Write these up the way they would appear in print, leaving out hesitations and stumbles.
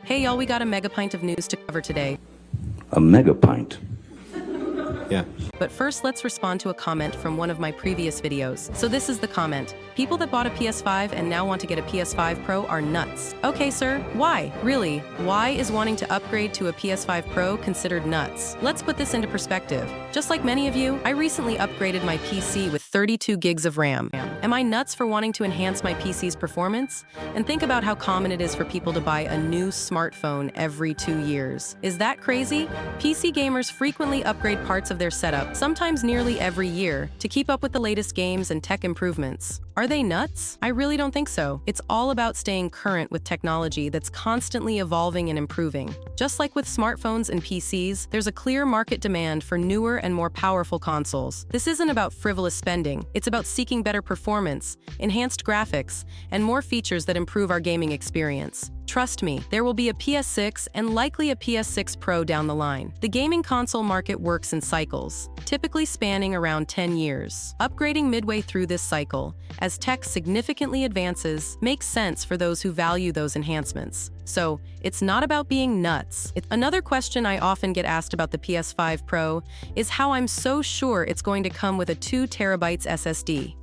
Hey y'all, we got a mega pint of news to cover today. A mega pint? Yeah. But first, let's respond to a comment from one of my previous videos. So this is the comment. People that bought a PS5 and now want to get a PS5 Pro are nuts. Okay, sir, why? Really, why is wanting to upgrade to a PS5 Pro considered nuts? Let's put this into perspective. Just like many of you, I recently upgraded my PC with 32 gigs of RAM. Am I nuts for wanting to enhance my PC's performance? And think about how common it is for people to buy a new smartphone every 2 years. Is that crazy? PC gamers frequently upgrade parts of their setup, sometimes nearly every year, to keep up with the latest games and tech improvements. Are they nuts? I really don't think so. It's all about staying current with technology that's constantly evolving and improving. Just like with smartphones and PCs, there's a clear market demand for newer and more powerful consoles. This isn't about frivolous spending. It's about seeking better performance, enhanced graphics, and more features that improve our gaming experience. Trust me, there will be a PS6 and likely a PS6 Pro down the line. The gaming console market works in cycles, typically spanning around 10 years. Upgrading midway through this cycle, as tech significantly advances, makes sense for those who value those enhancements. So, it's not about being nuts. Another question I often get asked about the PS5 Pro is how I'm so sure it's going to come with a 2 terabytes SSD.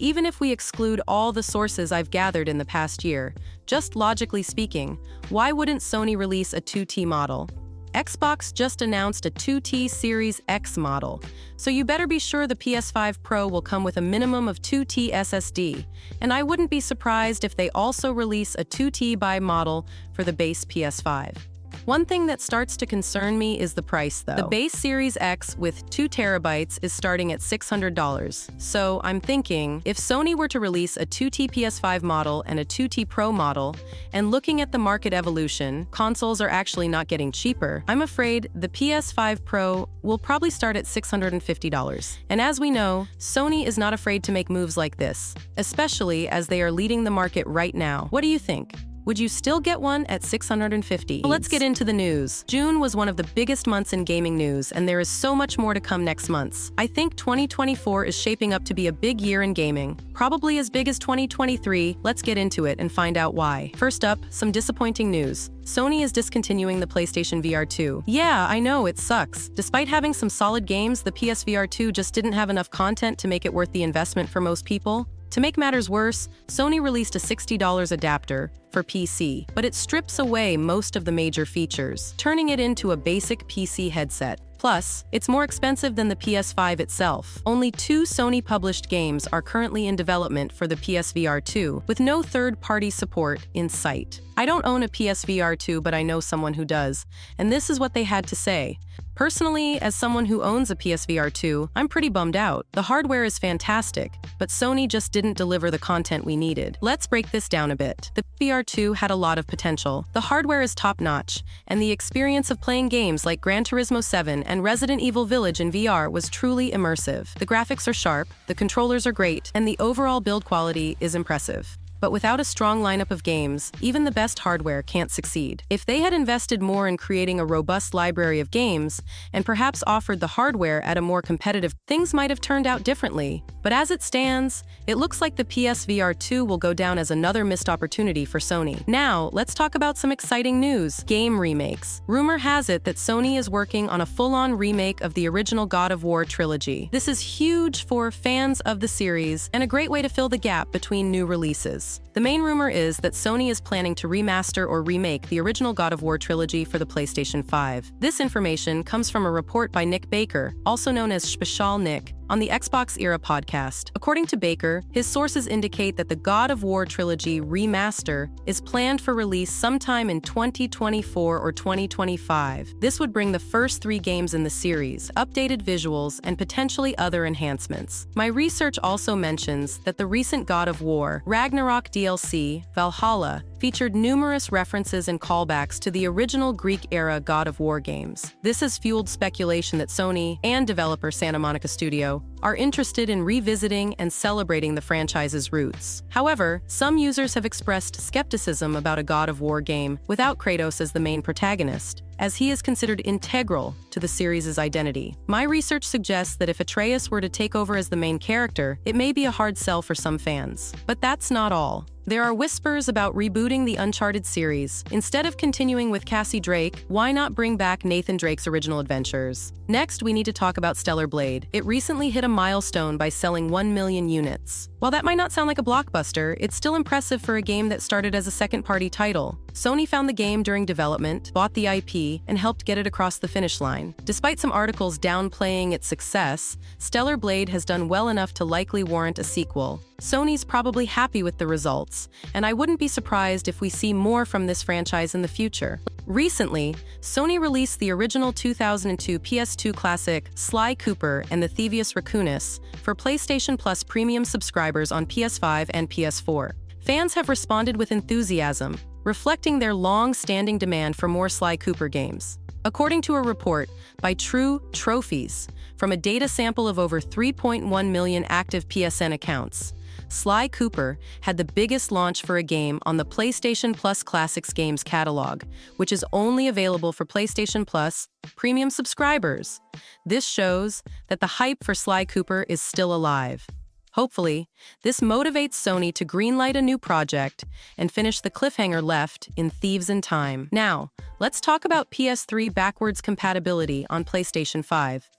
Even if we exclude all the sources I've gathered in the past year, just logically speaking, why wouldn't Sony release a 2T model? Xbox just announced a 2T Series X model, so you better be sure the PS5 Pro will come with a minimum of 2T SSD, and I wouldn't be surprised if they also release a 2TB model for the base PS5. One thing that starts to concern me is the price, though. The base Series X with 2 terabytes is starting at $600. So I'm thinking, if Sony were to release a 2T PS5 model and a 2T Pro model, and looking at the market evolution, consoles are actually not getting cheaper, I'm afraid the PS5 Pro will probably start at $650. And as we know, Sony is not afraid to make moves like this, especially as they are leading the market right now. What do you think? Would you still get one at $650? Let's get into the news. June was one of the biggest months in gaming news, and there is so much more to come next month. I think 2024 is shaping up to be a big year in gaming, probably as big as 2023. Let's get into it and find out why. First up, some disappointing news. Sony is discontinuing the PlayStation VR2. Yeah, I know, it sucks. Despite having some solid games, the PS VR2 just didn't have enough content to make it worth the investment for most people. To make matters worse, Sony released a $60 adapter for PC, but it strips away most of the major features, turning it into a basic PC headset. Plus, it's more expensive than the PS5 itself. Only 2 Sony-published games are currently in development for the PSVR 2, with no third-party support in sight. I don't own a PSVR 2, but I know someone who does, and this is what they had to say. Personally, as someone who owns a PSVR 2, I'm pretty bummed out. The hardware is fantastic, but Sony just didn't deliver the content we needed. Let's break this down a bit. The VR 2 had a lot of potential. The hardware is top-notch, and the experience of playing games like Gran Turismo 7 and Resident Evil Village in VR was truly immersive. The graphics are sharp, the controllers are great, and the overall build quality is impressive. But without a strong lineup of games, even the best hardware can't succeed. If they had invested more in creating a robust library of games, and perhaps offered the hardware at a more competitive, things might have turned out differently. But as it stands, it looks like the PSVR 2 will go down as another missed opportunity for Sony. Now, let's talk about some exciting news. Game remakes. Rumor has it that Sony is working on a full-on remake of the original God of War trilogy. This is huge for fans of the series, and a great way to fill the gap between new releases. The main rumor is that Sony is planning to remaster or remake the original God of War trilogy for the PlayStation 5. This information comes from a report by Nick Baker, also known as Special Nick, on the Xbox Era podcast. According to Baker, his sources indicate that the God of War trilogy remaster is planned for release sometime in 2024 or 2025. This would bring the first 3 games in the series, updated visuals, and potentially other enhancements. My research also mentions that the recent God of War Ragnarok DLC, Valhalla, featured numerous references and callbacks to the original Greek-era God of War games. This has fueled speculation that Sony and developer Santa Monica Studio are interested in revisiting and celebrating the franchise's roots. However, some users have expressed skepticism about a God of War game without Kratos as the main protagonist, as he is considered integral to the series' identity. My research suggests that if Atreus were to take over as the main character, it may be a hard sell for some fans. But that's not all. There are whispers about rebooting the Uncharted series. Instead of continuing with Cassie Drake, why not bring back Nathan Drake's original adventures? Next, we need to talk about Stellar Blade. It recently hit a milestone by selling 1 million units. While that might not sound like a blockbuster, it's still impressive for a game that started as a second-party title. Sony found the game during development, bought the IP, and helped get it across the finish line. Despite some articles downplaying its success, Stellar Blade has done well enough to likely warrant a sequel. Sony's probably happy with the results, and I wouldn't be surprised if we see more from this franchise in the future. Recently, Sony released the original 2002 PS2 classic Sly Cooper and the Thievius Raccoonus for PlayStation Plus premium subscribers on PS5 and PS4. Fans have responded with enthusiasm, reflecting their long-standing demand for more Sly Cooper games. According to a report by True Trophies, from a data sample of over 3.1 million active PSN accounts, Sly Cooper had the biggest launch for a game on the PlayStation Plus Classics Games catalog, which is only available for PlayStation Plus premium subscribers. This shows that the hype for Sly Cooper is still alive. Hopefully, this motivates Sony to greenlight a new project and finish the cliffhanger left in Thieves in Time. Now, let's talk about PS3 backwards compatibility on PlayStation 5.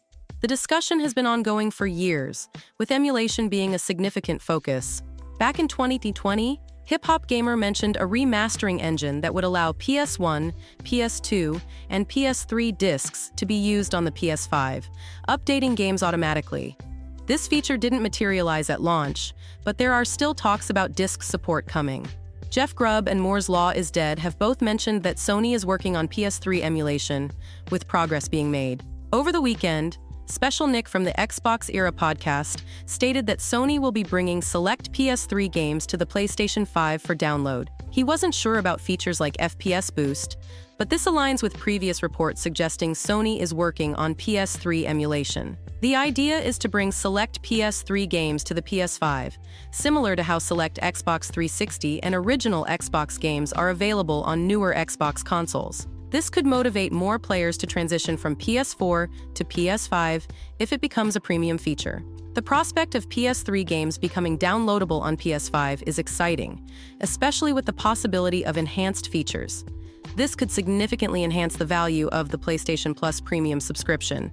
The discussion has been ongoing for years, with emulation being a significant focus. Back in 2020, Hip Hop Gamer mentioned a remastering engine that would allow PS1, PS2, and PS3 discs to be used on the PS5, updating games automatically. This feature didn't materialize at launch, but there are still talks about disc support coming. Jeff Grubb and Moore's Law is Dead have both mentioned that Sony is working on PS3 emulation, with progress being made. Over the weekend, Special Nick from the Xbox Era podcast stated that Sony will be bringing select PS3 games to the PlayStation 5 for download. He wasn't sure about features like FPS boost, but this aligns with previous reports suggesting Sony is working on PS3 emulation. The idea is to bring select PS3 games to the PS5, similar to how select Xbox 360 and original Xbox games are available on newer Xbox consoles. This could motivate more players to transition from PS4 to PS5 if it becomes a premium feature. The prospect of PS3 games becoming downloadable on PS5 is exciting, especially with the possibility of enhanced features. This could significantly enhance the value of the PlayStation Plus premium subscription.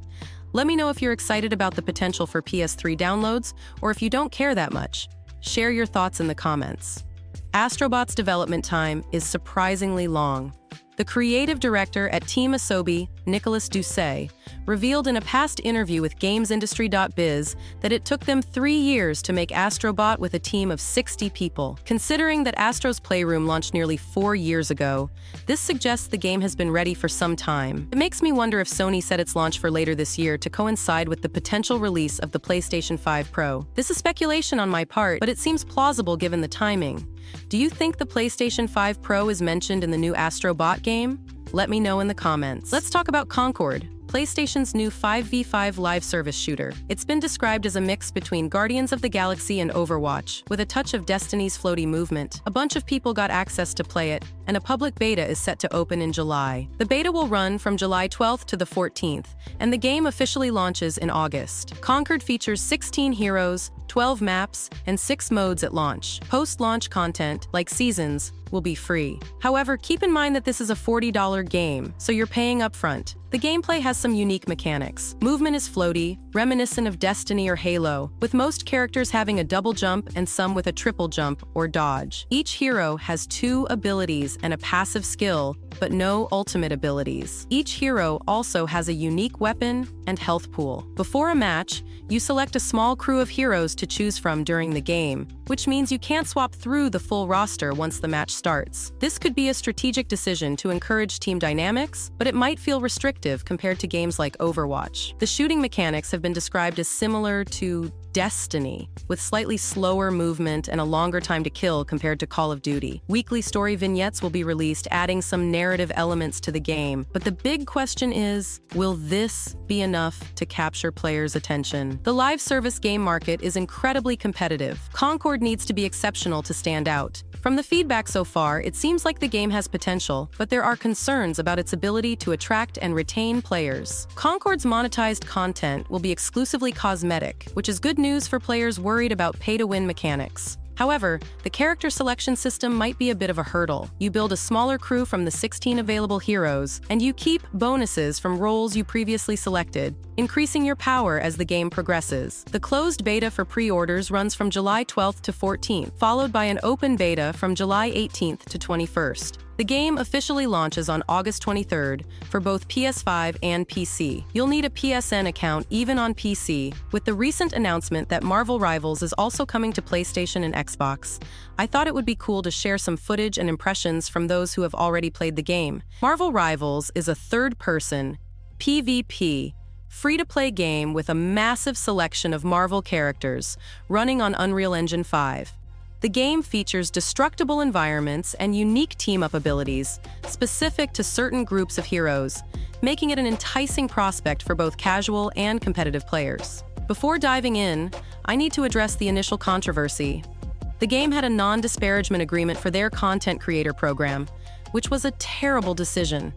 Let me know if you're excited about the potential for PS3 downloads, or if you don't care that much. Share your thoughts in the comments. Astro Bot's development time is surprisingly long. The creative director at Team Asobi, Nicolas Doucet, revealed in a past interview with GamesIndustry.biz that it took them 3 years to make Astro Bot with a team of 60 people. Considering that Astro's Playroom launched nearly 4 years ago, this suggests the game has been ready for some time. It makes me wonder if Sony set its launch for later this year to coincide with the potential release of the PlayStation 5 Pro. This is speculation on my part, but it seems plausible given the timing. Do you think the PlayStation 5 Pro is mentioned in the new Astro Bot game? Let me know in the comments. Let's talk about Concort, PlayStation's new 5v5 live service shooter. It's been described as a mix between Guardians of the Galaxy and Overwatch, with a touch of Destiny's floaty movement. A bunch of people got access to play it, and a public beta is set to open in July. The beta will run from July 12th to the 14th, and the game officially launches in August. Concort features 16 heroes, 12 maps, and 6 modes at launch. Post-launch content, like seasons, will be free. However, keep in mind that this is a $40 game, so you're paying upfront. The gameplay has some unique mechanics. Movement is floaty, reminiscent of Destiny or Halo, with most characters having a double jump and some with a triple jump or dodge. Each hero has 2 abilities and a passive skill, but no ultimate abilities. Each hero also has a unique weapon and health pool. Before a match, you select a small crew of heroes to choose from during the game, which means you can't swap through the full roster once the match starts. This could be a strategic decision to encourage team dynamics, but it might feel restrictive restrictive compared to games like Overwatch. The shooting mechanics have been described as similar to Destiny, with slightly slower movement and a longer time to kill compared to Call of Duty. Weekly story vignettes will be released, adding some narrative elements to the game. But the big question is, will this be enough to capture players' attention? The live service game market is incredibly competitive. Concort needs to be exceptional to stand out. From the feedback so far, it seems like the game has potential, but there are concerns about its ability to attract and retain players. Concord's monetized content will be exclusively cosmetic, which is good news for players worried about pay-to-win mechanics. However, the character selection system might be a bit of a hurdle. You build a smaller crew from the 16 available heroes, and you keep bonuses from roles you previously selected, increasing your power as the game progresses. The closed beta for pre-orders runs from July 12th to 14th, followed by an open beta from July 18th to 21st. The game officially launches on August 23rd for both PS5 and PC. You'll need a PSN account even on PC. With the recent announcement that Marvel Rivals is also coming to PlayStation and Xbox, I thought it would be cool to share some footage and impressions from those who have already played the game. Marvel Rivals is a third-person, PvP, free-to-play game with a massive selection of Marvel characters running on Unreal Engine 5. The game features destructible environments and unique team-up abilities specific to certain groups of heroes, making it an enticing prospect for both casual and competitive players. Before diving in, I need to address the initial controversy. The game had a non-disparagement agreement for their content creator program, which was a terrible decision.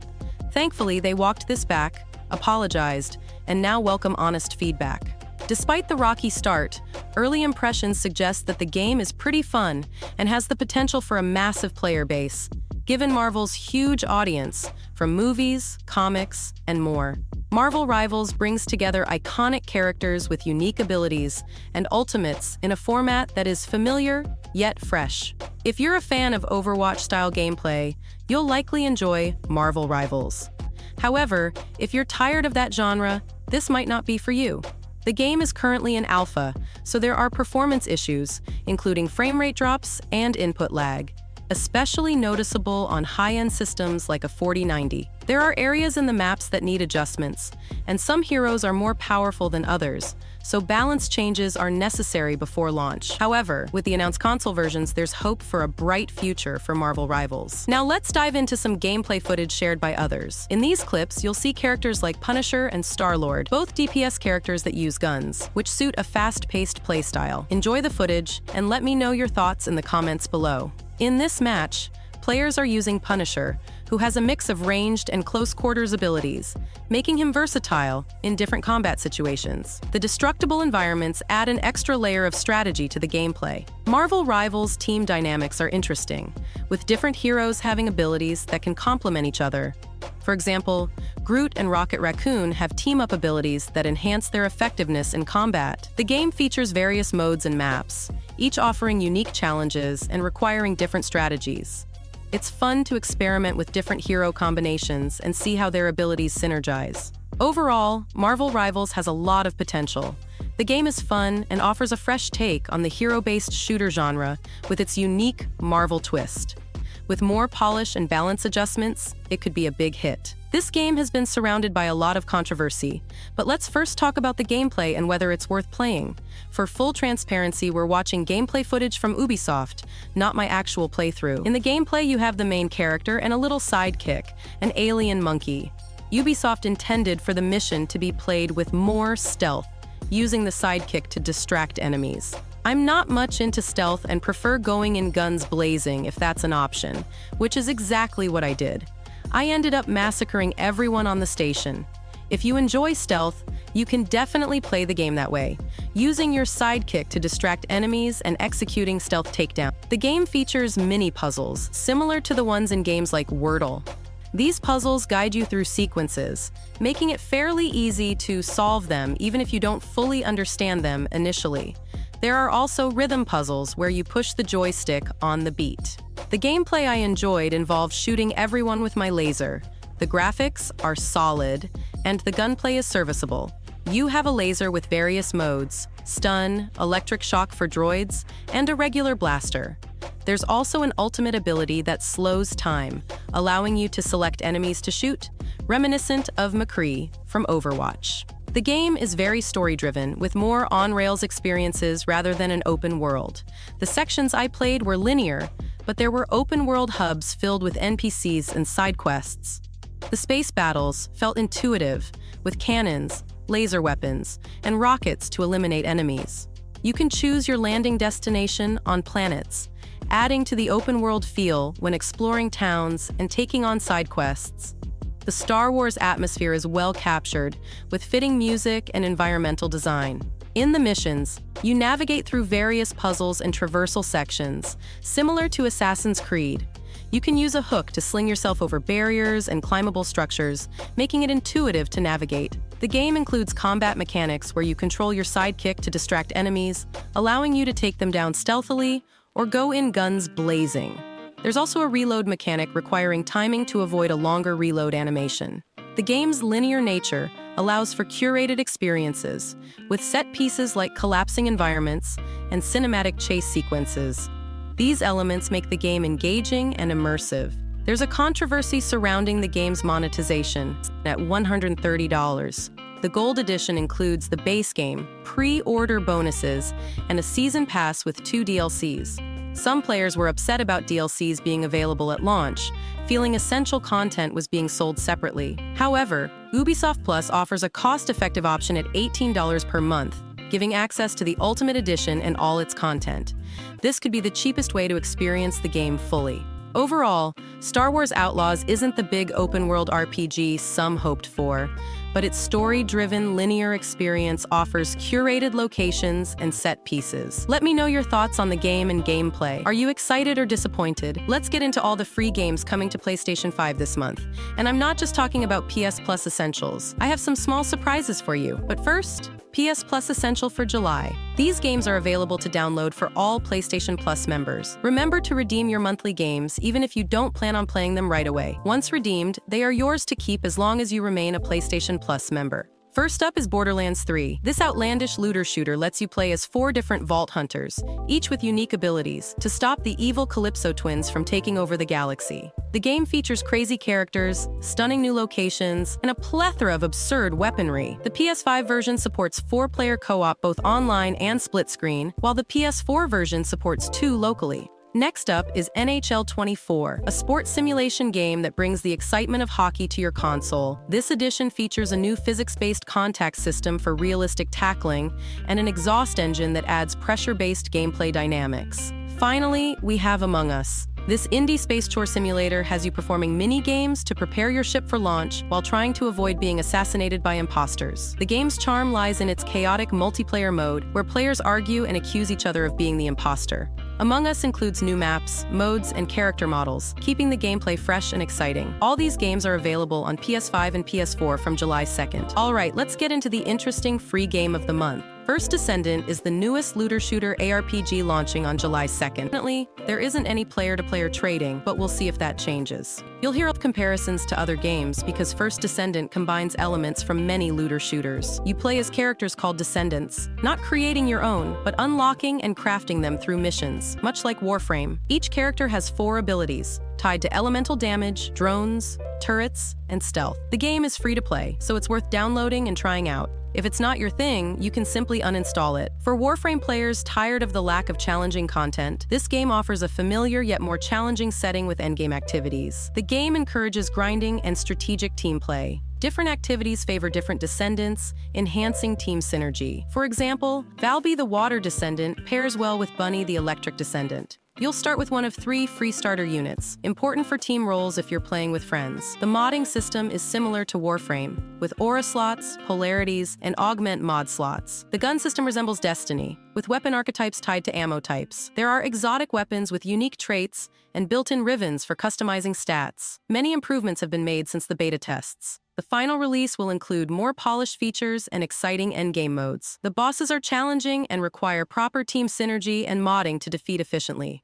Thankfully, they walked this back, apologized, and now welcome honest feedback. Despite the rocky start, early impressions suggest that the game is pretty fun and has the potential for a massive player base, given Marvel's huge audience from movies, comics, and more. Marvel Rivals brings together iconic characters with unique abilities and ultimates in a format that is familiar yet fresh. If you're a fan of Overwatch-style gameplay, you'll likely enjoy Marvel Rivals. However, if you're tired of that genre, this might not be for you. The game is currently in alpha, so there are performance issues, including frame rate drops and input lag, especially noticeable on high-end systems like a 4090. There are areas in the maps that need adjustments, and some heroes are more powerful than others, so balance changes are necessary before launch. However, with the announced console versions, there's hope for a bright future for Marvel Rivals. Now let's dive into some gameplay footage shared by others. In these clips, you'll see characters like Punisher and Star-Lord, both DPS characters that use guns, which suit a fast-paced playstyle. Enjoy the footage, and let me know your thoughts in the comments below. In this match, players are using Punisher, who has a mix of ranged and close-quarters abilities, making him versatile in different combat situations. The destructible environments add an extra layer of strategy to the gameplay. Marvel Rivals' team dynamics are interesting, with different heroes having abilities that can complement each other. For example, Groot and Rocket Raccoon have team-up abilities that enhance their effectiveness in combat. The game features various modes and maps, each offering unique challenges and requiring different strategies. It's fun to experiment with different hero combinations and see how their abilities synergize. Overall, Marvel Rivals has a lot of potential. The game is fun and offers a fresh take on the hero-based shooter genre with its unique Marvel twist. With more polish and balance adjustments, it could be a big hit. This game has been surrounded by a lot of controversy, but let's first talk about the gameplay and whether it's worth playing. For full transparency, we're watching gameplay footage from Ubisoft, not my actual playthrough. In the gameplay, you have the main character and a little sidekick, an alien monkey. Ubisoft intended for the mission to be played with more stealth, using the sidekick to distract enemies. I'm not much into stealth and prefer going in guns blazing if that's an option, which is exactly what I did. I ended up massacring everyone on the station. If you enjoy stealth, you can definitely play the game that way, using your sidekick to distract enemies and executing stealth takedown. The game features mini-puzzles, similar to the ones in games like Wordle. These puzzles guide you through sequences, making it fairly easy to solve them even if you don't fully understand them initially. There are also rhythm puzzles where you push the joystick on the beat. The gameplay I enjoyed involved shooting everyone with my laser. The graphics are solid, and the gunplay is serviceable. You have a laser with various modes: stun, electric shock for droids, and a regular blaster. There's also an ultimate ability that slows time, allowing you to select enemies to shoot, reminiscent of McCree from Overwatch. The game is very story-driven, with more on-rails experiences rather than an open world. The sections I played were linear, but there were open-world hubs filled with NPCs and side quests. The space battles felt intuitive, with cannons, laser weapons, and rockets to eliminate enemies. You can choose your landing destination on planets, adding to the open-world feel when exploring towns and taking on side quests. The Star Wars atmosphere is well captured, with fitting music and environmental design. In the missions, you navigate through various puzzles and traversal sections, similar to Assassin's Creed. You can use a hook to sling yourself over barriers and climbable structures, making it intuitive to navigate. The game includes combat mechanics where you control your sidekick to distract enemies, allowing you to take them down stealthily or go in guns blazing. There's also a reload mechanic requiring timing to avoid a longer reload animation. The game's linear nature allows for curated experiences, with set pieces like collapsing environments and cinematic chase sequences. These elements make the game engaging and immersive. There's a controversy surrounding the game's monetization at $130. The Gold Edition includes the base game, pre-order bonuses, and a season pass with 2 DLCs. Some players were upset about DLCs being available at launch, feeling essential content was being sold separately. However, Ubisoft Plus offers a cost-effective option at $18 per month, giving access to the Ultimate Edition and all its content. This could be the cheapest way to experience the game fully. Overall, Star Wars Outlaws isn't the big open-world RPG some hoped for, but its story-driven linear experience offers curated locations and set pieces. Let me know your thoughts on the game and gameplay. Are you excited or disappointed? Let's get into all the free games coming to PlayStation 5 this month. And I'm not just talking about PS Plus Essentials. I have some small surprises for you. But first, PS Plus Essential for July. These games are available to download for all PlayStation Plus members. Remember to redeem your monthly games, even if you don't plan on playing them right away. Once redeemed, they are yours to keep as long as you remain a PlayStation Plus member. First up is Borderlands 3. This outlandish looter shooter lets you play as 4 different vault hunters, each with unique abilities, to stop the evil Calypso twins from taking over the galaxy. The game features crazy characters, stunning new locations, and a plethora of absurd weaponry. The PS5 version supports 4-player co-op both online and split-screen, while the PS4 version supports 2 locally. Next up is NHL 24, a sports simulation game that brings the excitement of hockey to your console. This edition features a new physics-based contact system for realistic tackling and an exhaust engine that adds pressure-based gameplay dynamics. Finally, we have Among Us. This indie space chore simulator has you performing mini-games to prepare your ship for launch while trying to avoid being assassinated by imposters. The game's charm lies in its chaotic multiplayer mode, where players argue and accuse each other of being the imposter. Among Us includes new maps, modes, and character models, keeping the gameplay fresh and exciting. All these games are available on PS5 and PS4 from July 2nd. Alright, let's get into the interesting free game of the month. First Descendant is the newest looter shooter ARPG launching on July 2nd. Fortunately, there isn't any player-to-player trading, but we'll see if that changes. You'll hear comparisons to other games because First Descendant combines elements from many looter shooters. You play as characters called Descendants, not creating your own, but unlocking and crafting them through missions, much like Warframe. Each character has 4 abilities, tied to elemental damage, drones, turrets, and stealth. The game is free to play, so it's worth downloading and trying out. If it's not your thing, you can simply uninstall it. For Warframe players tired of the lack of challenging content, this game offers a familiar yet more challenging setting with endgame activities. The game encourages grinding and strategic team play. Different activities favor different descendants, enhancing team synergy. For example, Valby the Water Descendant pairs well with Bunny the Electric Descendant. You'll start with one of 3 free starter units, important for team roles if you're playing with friends. The modding system is similar to Warframe, with aura slots, polarities, and augment mod slots. The gun system resembles Destiny, with weapon archetypes tied to ammo types. There are exotic weapons with unique traits and built-in ribbons for customizing stats. Many improvements have been made since the beta tests. The final release will include more polished features and exciting endgame modes. The bosses are challenging and require proper team synergy and modding to defeat efficiently.